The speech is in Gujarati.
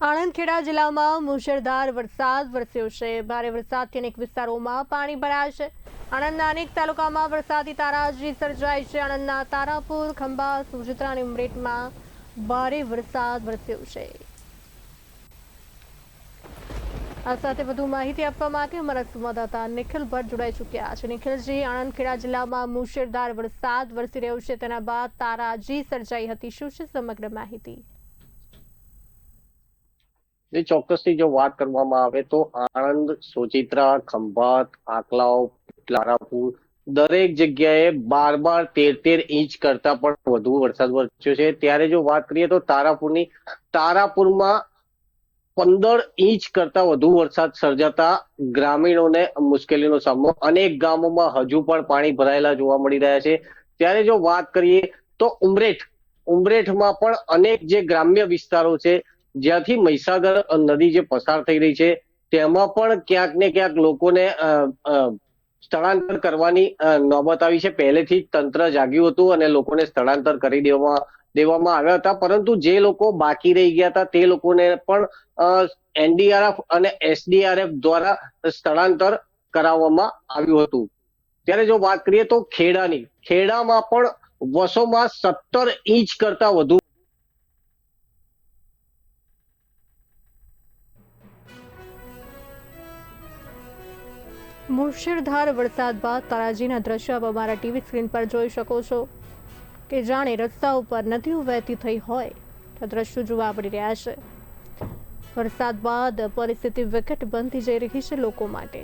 આણંદ-ખેડા જિલ્લામાં મુશળધાર વરસાદ વરસ્યો છે। ભારે વરસાદથી અનેક વિસ્તારોમાં પાણી ભરાયા છે। આણંદના અનેક તાલુકામાં વરસાદી તારાજી સર્જાઈ છે। આણંદના તારાપુર, ખંભાત, સુજિત્રા અને ઉમરેઠમાં ભારે વરસાદ વરસ્યો છે। આ સાથે વધુ માહિતી આપવા માટે અમારા સંવાદદાતા નિખિલ ભટ્ટ જોડાઈ ચૂક્યા છે। નિખિલજી, આણંદ-ખેડા જિલ્લામાં મુશળધાર વરસાદ વરસી રહ્યો છે, તેના બાદ તારાજી સર્જાઈ હતી। શું છે સમગ્ર માહિતી? ચોક્કસથી જો વાત કરવામાં આવે તો આણંદ, સોજિત્રા, ખંભાત, આંકલાવ, તારાપુર દરેક જગ્યાએ 12-13 ઇંચ કરતા પણ વધુ વરસાદ વરસ્યો છે। ત્યારે જો વાત કરીએ તો તારાપુરમાં 15 ઇંચ કરતા વધુ વરસાદ સર્જાતા ગ્રામીણોને મુશ્કેલીનો સામનો, અનેક ગામોમાં હજુ પણ પાણી ભરાયેલા જોવા મળી રહ્યા છે। ત્યારે જો વાત કરીએ તો ઉમરેઠમાં પણ અનેક જે ગ્રામ્ય વિસ્તારો છે, જ્યાંથી મહીસાગર નદી જે પસાર થઈ રહી છે, તેમાં પણ ક્યાંક ને ક્યાંક લોકોને સ્થળાંતર કરવાની નોબત આવી છે। પહેલેથી જ તંત્ર જાગ્યું હતું અને લોકોને સ્થળાંતર કરી દેવામાં આવ્યા હતા, પરંતુ જે લોકો બાકી રહી ગયા હતા તે લોકોને પણ એનડીઆરએફ અને એસડીઆરએફ દ્વારા સ્થળાંતર કરાવવામાં આવ્યું હતું। ત્યારે જો વાત કરીએ તો ખેડામાં પણ વસોમાં 17 ઇંચ કરતા વધુ મુશળધાર વરસાદ બાદ તારાજીના દ્રશ્યો આપ અમારા ટીવી સ્ક્રીન પર જોઈ શકો છો કે જાણે રસ્તા ઉપર નદીઓ વહેતી થઈ હોય તે દ્રશ્યો જોવા મળી રહ્યા છે। વરસાદ બાદ પરિસ્થિતિ વિકટ બનતી જઈ રહી છે લોકો માટે।